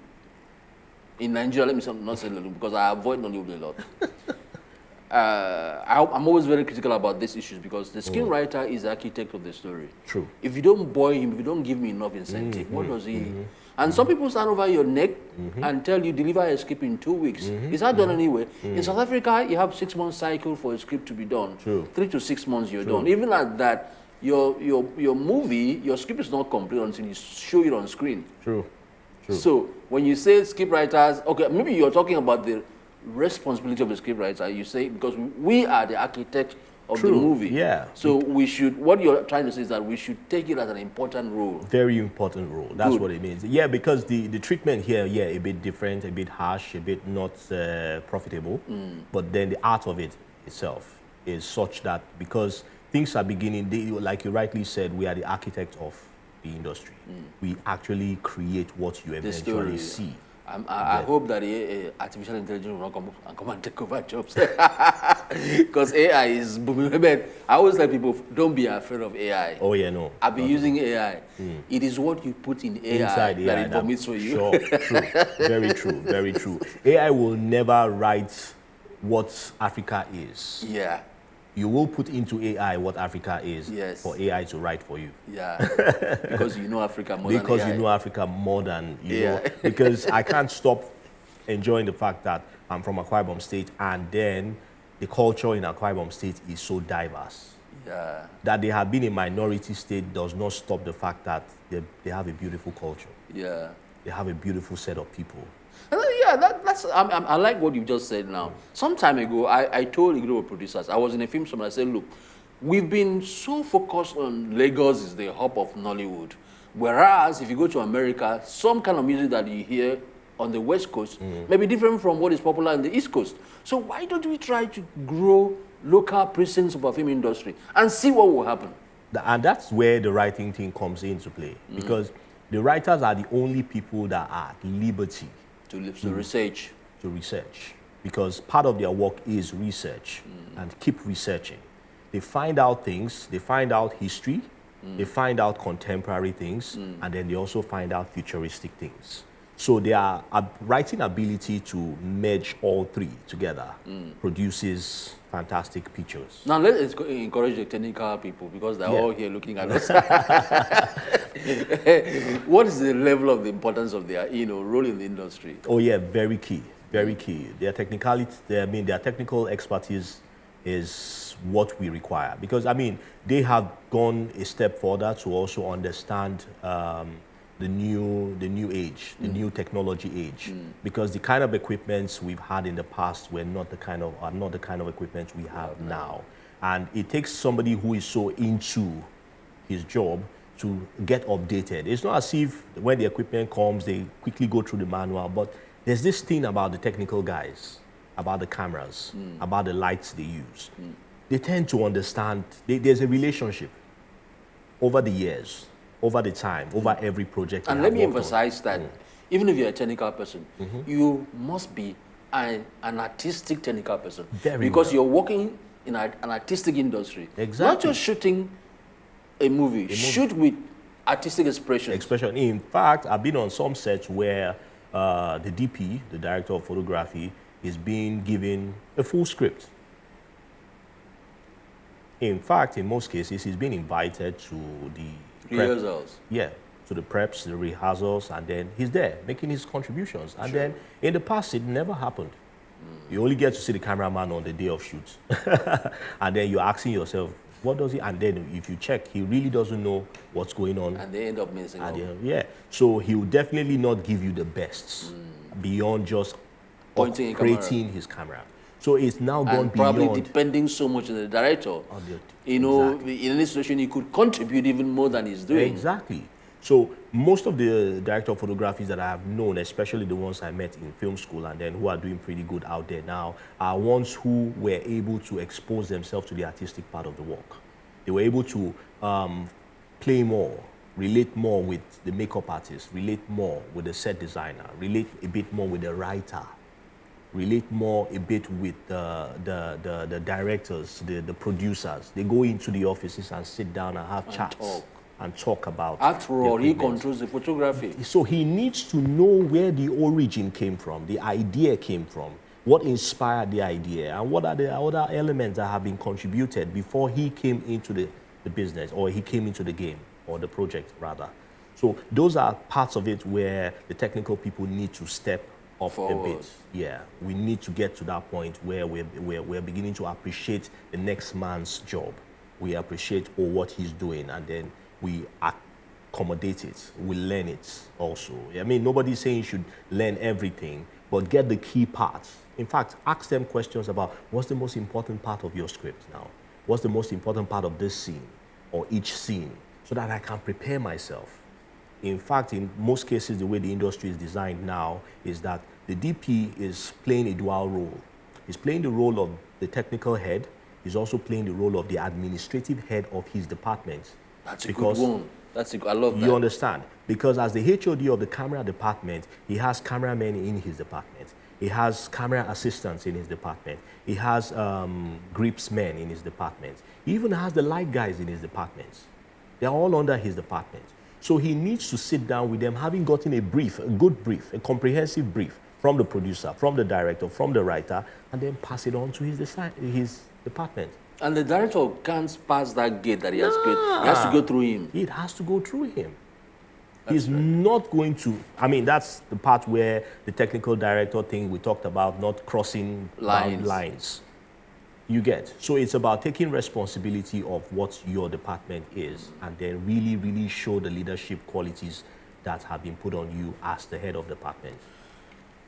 in Nigeria, let me not say Nollywood, because I avoid Nollywood a lot. I'm always very critical about these issues because the screenwriter is the architect of the story. True. If you don't buoy him, if you don't give me enough incentive, what does he? And some people stand over your neck and tell you deliver a script in 2 weeks. It's not done anyway. In South Africa, you have 6 month cycle for a script to be done. True. 3 to 6 months you're done. Even at that, your movie, your script is not complete until you show it on screen. True. True. So when you say script writers, okay, maybe you're talking about the responsibility of the script writer. You say because we are the architect of the movie. Yeah. So we should. What you're trying to say is that we should take it as an important role. Very important role. That's what it means. Yeah, because the treatment here, yeah, a bit different, a bit harsh, a bit not profitable. But then the art of it itself is such that because things are beginning, like you rightly said, we are the architect of the industry. We actually create what you eventually see. I hope that artificial intelligence will not come and take over jobs. Because AI is booming. I always tell people, don't be afraid of AI. Oh, yeah, no. I've been using AI. It is what you put in AI Inside that AI, it vomits for you. Sure, true. Very true, very true. AI will never write what Africa is. Yeah. You will put into AI what Africa is for AI to write for you. Yeah, because you know Africa more than AI. Because you know Africa more than you know. Because I can't stop enjoying the fact that I'm from Akwa Ibom State and then the culture in Akwa Ibom State is so diverse. Yeah. That they have been a minority state does not stop the fact that they have a beautiful culture. Yeah. They have a beautiful set of people. Yeah, I like what you just said now. Some time ago, I told a group of producers, I was in a film summit, I said, look, we've been so focused on Lagos is the hub of Nollywood. Whereas, if you go to America, some kind of music that you hear on the West Coast may be different from what is popular in the East Coast. So why don't we try to grow local presence of our film industry and see what will happen? And that's where the writing thing comes into play. Because the writers are the only people that are at liberty to research. To research. Because part of their work is research and keep researching. They find out things, they find out history, they find out contemporary things, and then they also find out futuristic things. So their writing ability to merge all three together produces fantastic pictures. Now let's encourage the technical people because they're all here looking at us. What is the level of the importance of their role in the industry? Oh yeah, very key, very key. Their technicality, their technical expertise is what we require because they have gone a step further to also understand the new age, the new technology age, because the kind of equipments we've had in the past are not the kind of equipment we have now, and it takes somebody who is so into his job to get updated. It's not as if when the equipment comes, they quickly go through the manual, but there's this thing about the technical guys, about the cameras, about the lights they use. They tend to understand. There's a relationship over the years. Over the time, over every project. And let me emphasize that even if you're a technical person, you must be an artistic technical person. Because you're working in an artistic industry. Exactly. Not just shooting a movie. Shoot with artistic expression. In fact, I've been on some sets where the DP, the director of photography, is being given a full script. In fact, in most cases, he's been invited to the rehearsals. Yeah, to the preps, the rehearsals, and then he's there making his contributions. And then in the past, it never happened. You only get to see the cameraman on the day of shoot. And then you're asking yourself, what does he? And then if you check, he really doesn't know what's going on. And they end up missing out. Yeah, so he will definitely not give you the best beyond just operating his camera. So it's now gone beyond. Probably depending so much on the director. In any situation, he could contribute even more than he's doing. Exactly. So most of the director of photographies that I have known, especially the ones I met in film school and then who are doing pretty good out there now, are ones who were able to expose themselves to the artistic part of the work. They were able to play more, relate more with the makeup artist, relate more with the set designer, relate a bit more with the writer, relate more a bit with the directors, the producers. They go into the offices and sit down and have chats and talk about. After all, he controls the photography. So he needs to know where the origin came from, the idea came from, what inspired the idea, and what are the other elements that have been contributed before he came into the business, or he came into the game, or the project rather. So those are parts of it where the technical people need to step up forward a bit. Yeah, we need to get to that point where we're beginning to appreciate the next man's job. We appreciate what he's doing, and then we accommodate it, we learn it also. I mean, nobody's saying you should learn everything, but get the key parts. In fact, ask them questions about what's the most important part of your script now? What's the most important part of this scene or each scene, so that I can prepare myself. In fact, in most cases, the way the industry is designed now is that the DP is playing a dual role. He's playing the role of the technical head. He's also playing the role of the administrative head of his department. That's a good one. I love that. You understand? Because as the HOD of the camera department, he has cameramen in his department. He has camera assistants in his department. He has grips men in his department. He even has the light guys in his department. They're all under his department. So he needs to sit down with them, having gotten a brief, a good brief, a comprehensive brief from the producer, from the director, from the writer, and then pass it on to his department. And the director can't pass that gate that he has created. He has to go through him. It has to go through him. He's not going to, I mean, that's the part where the technical director thing we talked about, not crossing lines. You get. So it's about taking responsibility of what your department is, and then really, really show the leadership qualities that have been put on you as the head of department.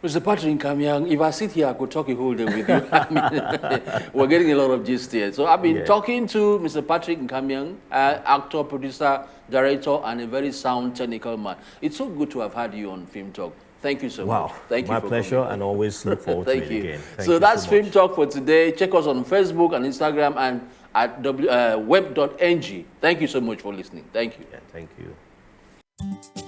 Mr. Patrick Nkamiang, if I sit here, I could talk a whole day with you. I mean, we're getting a lot of gist here. So I've been talking to Mr. Patrick Nkamiang, actor, producer, director, and a very sound technical man. It's so good to have had you on Film Talk. Thank you so much. Thank you. My pleasure, and always look forward to it again. So that's Film Talk for today. Check us on Facebook and Instagram and at web.ng. Thank you so much for listening. Thank you. Yeah, thank you.